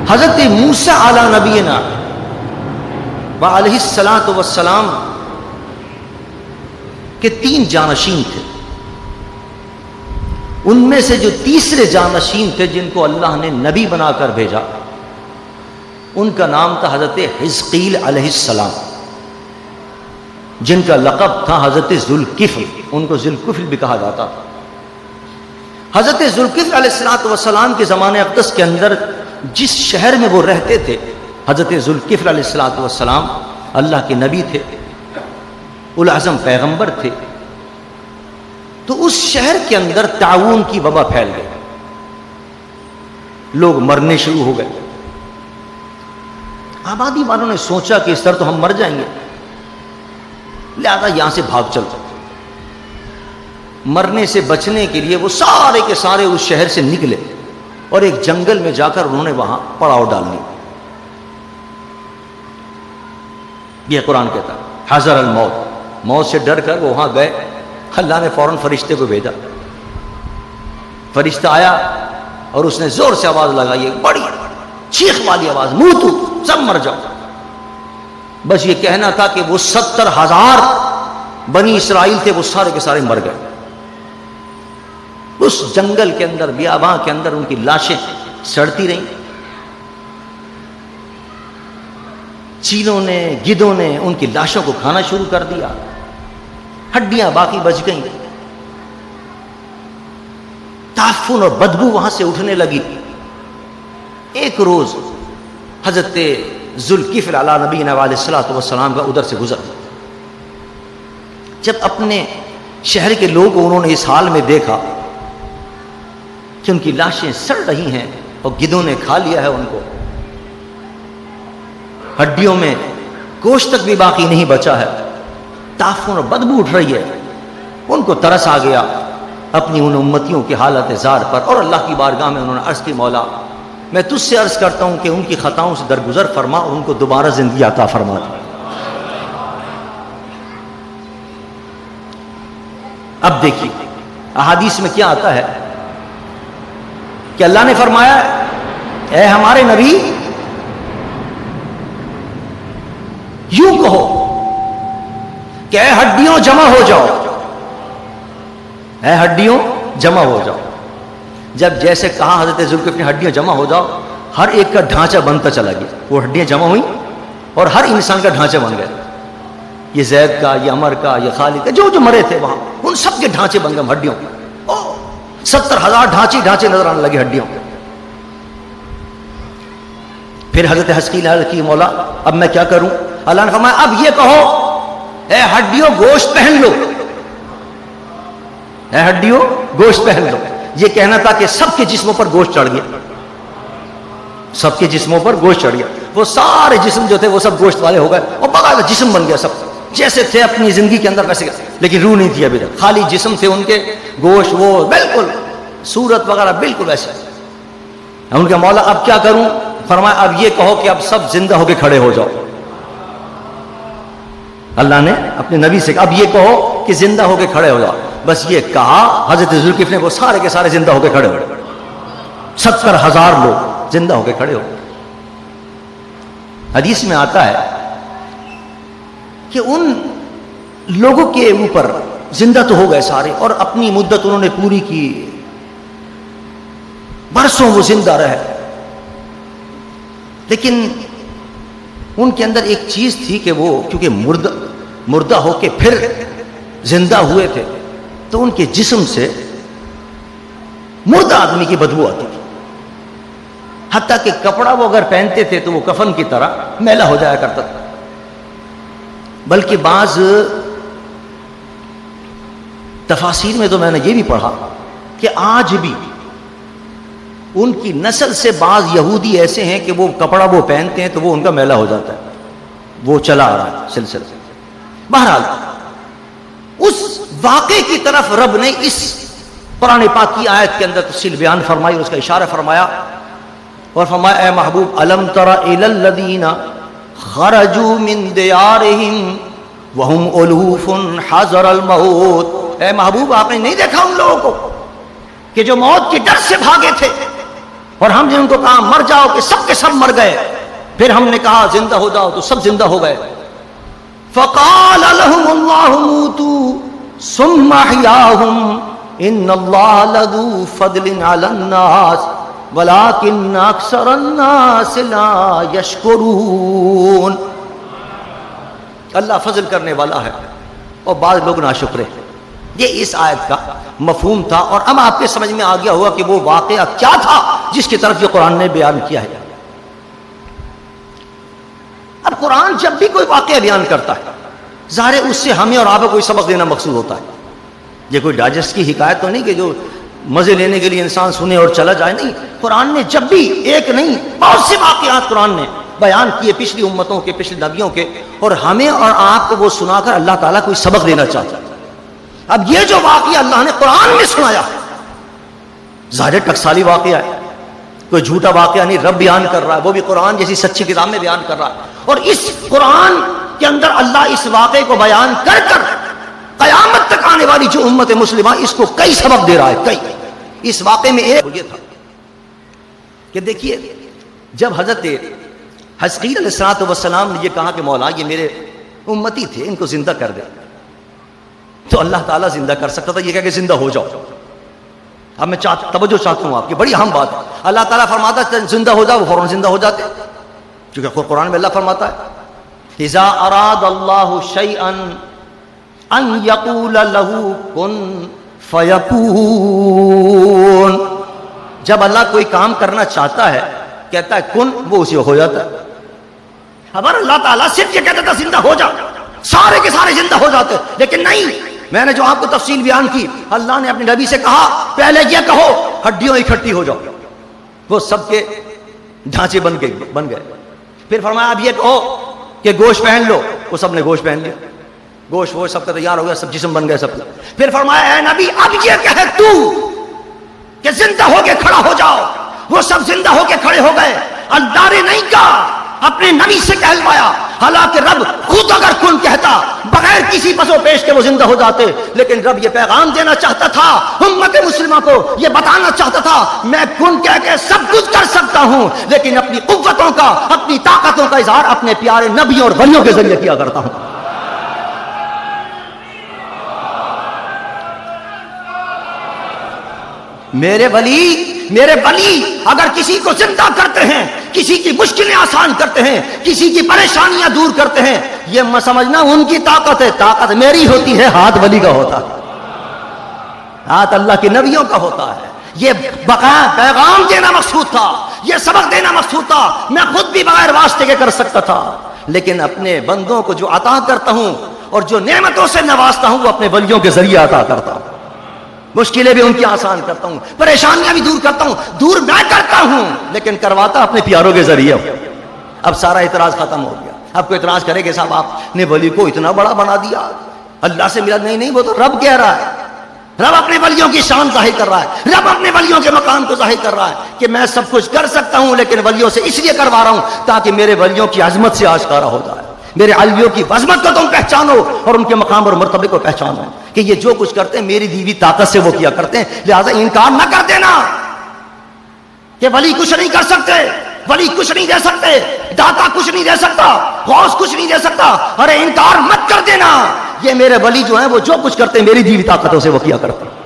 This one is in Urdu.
حضرت موسیٰ علی نبینا وعلیہ الصلاۃ والسلام کے 3 جانشین تھے. ان میں سے جو تیسرے جانشین تھے جن کو اللہ نے نبی بنا کر بھیجا، ان کا نام تھا حضرت حزقیل علیہ السلام، جن کا لقب تھا حضرت ذوالکفل. ان کو ذوالکفل بھی کہا جاتا تھا. حضرت ذوالکفل علیہ السلام کے زمانے اقدس کے اندر جس شہر میں وہ رہتے تھے، حضرت ذوالکفل علیہ السلام اللہ کے نبی تھے، الاعظم پیغمبر تھے. تو اس شہر کے اندر طاعون کی وبا پھیل گئی، لوگ مرنے شروع ہو گئے. آبادی والوں نے سوچا کہ اس طرح تو ہم مر جائیں گے، لہذا یہاں سے بھاگ چلو. مرنے سے بچنے کے لیے وہ سارے کے سارے اس شہر سے نکلے اور ایک جنگل میں جا کر انہوں نے وہاں پڑاؤ ڈال لی. یہ قرآن کہتا ہے حذر الموت، موت سے ڈر کر وہ وہاں گئے. اللہ نے فوراً فرشتے کو بھیجا. فرشتہ آیا اور اس نے زور سے آواز لگائی، ایک بڑی چیخ والی آواز، موتو، سب مر جاؤ. بس یہ کہنا تھا کہ وہ 70,000 بنی اسرائیل تھے، وہ سارے کے سارے مر گئے. اس جنگل کے اندر، بیاباں کے اندر ان کی لاشیں سڑتی رہیں. چیلوں نے، گدھوں نے ان کی لاشوں کو کھانا شروع کر دیا. ہڈیاں باقی بچ گئیں. تعفن اور بدبو وہاں سے اٹھنے لگی. ایک روز حضرت ذوالکفل علی نبینا علیہ الصلوۃ والسلام کا ادھر سے گزر. جب اپنے شہر کے لوگ انہوں نے اس حال میں دیکھا کہ ان کی لاشیں سڑ رہی ہیں اور گدھوں نے کھا لیا ہے ان کو، ہڈیوں میں گوشت تک بھی باقی نہیں بچا ہے، تعفن اور بدبو اٹھ رہی ہے، ان کو ترس آ گیا اپنی ان امتیوں کی حالت زار پر. اور اللہ کی بارگاہ میں انہوں نے عرض کی، مولا میں تجھ سے عرض کرتا ہوں کہ ان کی خطاؤں سے درگزر فرما اور ان کو دوبارہ زندگی عطا فرما دے. اب دیکھیے احادیث میں کیا آتا ہے کہ اللہ نے فرمایا، اے ہمارے نبی یوں کہو کہ اے ہڈیوں جمع ہو جاؤ، اے ہڈیوں جمع ہو جاؤ. جب جیسے کہا حضرت ذوالکفل نے ہڈیاں جمع ہو جاؤ، ہر ایک کا ڈھانچہ بنتا چلا گیا. وہ ہڈیاں جمع ہوئیں اور ہر انسان کا ڈھانچہ بن گیا. یہ زید کا، یہ عمر کا، یہ خالد کا، جو جو مرے تھے وہاں، ان سب کے ڈھانچے بن گئے ہڈیوں کے. 70,000 ڈھانچے نظر آنے لگے ہڈیوں کے. پھر حضرت حزقیل علیہ کی، مولا اب میں کیا کروں؟ اللہ نے فرمایا اب یہ کہو، اے ہڈیوں گوشت پہن لو، اے ہڈیوں گوشت پہن لو. یہ کہنا تھا کہ سب کے جسموں پر گوشت چڑھ گیا، سب کے جسموں پر گوشت چڑھ گیا. وہ سارے جسم جو تھے وہ سب گوشت والے ہو گئے اور باقاعدہ جسم بن گیا، سب جیسے تھے اپنی زندگی کے اندر ویسے گئے. لیکن روح نہیں تھی ابھی تک، خالی جسم تھے ان کے، گوشت وہ بالکل صورت وغیرہ بالکل ویسے. ان کا مولا اب کیا کروں؟ فرمایا اب یہ کہو کہ اب سب زندہ ہو کے کھڑے ہو جاؤ. اللہ نے اپنے نبی سے کہا اب یہ کہو کہ زندہ ہو کے کھڑے ہو جاؤ. بس یہ کہا حضرت ذوالکفل نے، وہ سارے کے سارے زندہ ہو کے کھڑے ہو گئے. 70,000 لوگ زندہ ہو کے کھڑے ہو. حدیث میں آتا ہے کہ ان لوگوں کے اوپر زندہ تو ہو گئے سارے اور اپنی مدت انہوں نے پوری کی، برسوں وہ زندہ رہے. لیکن ان کے اندر ایک چیز تھی کہ وہ کیونکہ مردہ ہو کے پھر زندہ ہوئے تھے تو ان کے جسم سے مردہ آدمی کی بدبو آتی تھی. حتیٰ کہ کپڑا وہ اگر پہنتے تھے تو وہ کفن کی طرح میلا ہو جایا کرتا تھا. بلکہ بعض تفاسیر میں تو میں نے یہ بھی پڑھا کہ آج بھی ان کی نسل سے بعض یہودی ایسے ہیں کہ وہ کپڑا وہ پہنتے ہیں تو وہ ان کا میلا ہو جاتا ہے، وہ چلا آ رہا ہے سلسلہ. بہرحال اس واقعے کی طرف رب نے اس قرآن پاک کی آیت کے اندر تفصیل بیان فرمائی اور اس کا اشارہ فرمایا اور فرمایا اے محبوب الم تر الی الذین خرجوا من دیارہم وہم الوف حذر الموت. اے محبوب آپ نے نہیں دیکھا ان لوگوں کو کہ جو موت کے ڈر سے بھاگے تھے اور ہم نے ان کو کہا مر جاؤ کہ سب کے سب مر گئے. پھر ہم نے کہا زندہ ہو جاؤ تو سب زندہ ہو گئے. فقال لهم الله موتوا ثم احياهم ان الله لذو فضل على الناس ولكن اکثر الناس لا يشكرون. اللہ فضل کرنے والا ہے اور بعض لوگ ناشکر ہیں. یہ اس آیت کا مفہوم تھا. اور اب آپ کے سمجھ میں آ گیا ہوا کہ وہ واقعہ کیا تھا جس کی طرف یہ قرآن نے بیان کیا ہے. اب قرآن جب بھی کوئی واقعہ بیان کرتا ہے ظاہر ہے اس سے ہمیں اور آپ کو کوئی سبق دینا مقصود ہوتا ہے. یہ کوئی ڈائجسٹ کی حکایت تو نہیں کہ جو مزے لینے کے لیے انسان سنے اور چلا جائے. نہیں, قرآن نے جب بھی ایک نہیں بہت سے واقعات قرآن نے بیان کیے پچھلی امتوں کے, پچھلے نبیوں کے, اور ہمیں اور آپ کو وہ سنا کر اللہ تعالیٰ کوئی سبق دینا چاہتا ہے. اب یہ جو واقعہ اللہ نے قرآن میں سنایا ظاہر ٹکسالی واقعہ ہے, کوئی جھوٹا واقعہ نہیں. رب بیان کر رہا ہے, وہ بھی قرآن جیسی سچی کتاب میں بیان کر رہا ہے. اور اس قرآن کے اندر اللہ اس واقعے کو بیان کر کر قیامت تک آنے والی جو امت مسلمہ اس کو کئی سبق دے رہا ہے. کئی اس واقعے میں ایک یہ تھا کہ دیکھیے جب حضرت حزقیل علیہ السلام نے یہ کہا کہ مولا یہ میرے امتی تھے ان کو زندہ کر دے, تو اللہ تعالیٰ زندہ کر سکتا تھا یہ کہہ کہ زندہ ہو جاؤ. اب میں توجہ چاہتا ہوں آپ کی, بڑی اہم بات ہے. اللہ تعالیٰ فرماتا ہے زندہ ہو جاؤ, وہ فوراً زندہ ہو جاتے. کیونکہ قرآن میں اللہ فرماتا ہے اذا اراد اللہ شیئا ان یقول له کن فیکون. جب اللہ کوئی کام کرنا چاہتا ہے کہتا ہے کن, وہ اسے ہو جاتا ہے. اگر اللہ تعالیٰ صرف یہ کہتا تھا زندہ ہو جا, سارے کے سارے زندہ ہو جاتے. لیکن نہیں, میں نے جو آپ کو تفصیل بیان کی, اللہ نے اپنے نبی سے کہا پہلے یہ کہو ہڈیوں اکٹھی ہو جاؤ, وہ سب کے ڈھانچے بن گئے. پھر فرمایا اب یہ کہو کہ گوشت پہن لو, وہ سب نے گوشت پہن لیا, گوشت وہ سب کا تیار ہو گیا, سب جسم بن گئے سب کا. پھر فرمایا اے نبی اب یہ کہے تو کہ زندہ ہو کے کھڑا ہو جاؤ, وہ سب زندہ ہو کے کھڑے ہو گئے. اللہ نے نہیں کہا, اپنے نبی سے کہلوایا. حالانکہ رب خود اگر کن کہتا بغیر کسی پس و پیش کے وہ زندہ ہو جاتے, لیکن رب یہ پیغام دینا چاہتا تھا امت مسلمہ کو, یہ بتانا چاہتا تھا میں کن کہہ کے سب کچھ کر سکتا ہوں, لیکن اپنی قوتوں کا, اپنی طاقتوں کا اظہار اپنے پیارے نبیوں اور ولیوں کے ذریعے کیا کرتا ہوں. میرے ولی اگر کسی کو زندہ کرتے ہیں, کسی کی مشکلیں آسان کرتے ہیں, کسی کی پریشانیاں دور کرتے ہیں, یہ میں سمجھنا ان کی طاقت ہے. طاقت میری ہوتی ہے, ہاتھ ولی کا ہوتا ہے, ہاتھ اللہ کے نبیوں کا ہوتا ہے. یہ بقا پیغام دینا مقصود تھا, یہ سبق دینا مقصود تھا. میں خود بھی بغیر واسطے کے کر سکتا تھا, لیکن اپنے بندوں کو جو عطا کرتا ہوں اور جو نعمتوں سے نوازتا ہوں وہ اپنے ولیوں کے ذریعے عطا کرتا ہوں. مشکلیں بھی ان کی آسان کرتا ہوں, پریشانیاں بھی دور کرتا ہوں. دور میں کرتا ہوں لیکن کرواتا اپنے پیاروں کے ذریعے. اب سارا اعتراض ختم ہو گیا. اب کوئی اعتراض کرے کہ صاحب آپ نے ولی کو اتنا بڑا بنا دیا, اللہ سے ملا. نہیں, وہ تو رب کہہ رہا ہے. رب اپنے ولیوں کی شان ظاہر کر رہا ہے, رب اپنے ولیوں کے مقام کو ظاہر کر رہا ہے کہ میں سب کچھ کر سکتا ہوں, لیکن ولیوں سے اس لیے کروا رہا ہوں تاکہ میرے ولیوں کی عظمت سے آشکارا ہو جائے, میرے علیوں کی عظمت کو تم پہچانو اور ان کے مقام اور مرتبے کو پہچانو کہ یہ جو کچھ کرتے ہیں میری دیوی طاقت سے وہ کیا کرتے ہیں. لہذا انکار نہ کر دینا کہ ولی کچھ نہیں کر سکتے, ولی کچھ نہیں دے سکتے, داتا کچھ نہیں دے سکتا, غوث کچھ نہیں دے سکتا. ارے انکار مت کر دینا, یہ میرے ولی جو ہیں وہ جو کچھ کرتے ہیں میری دیوی طاقتوں سے وہ کیا کرتے ہیں.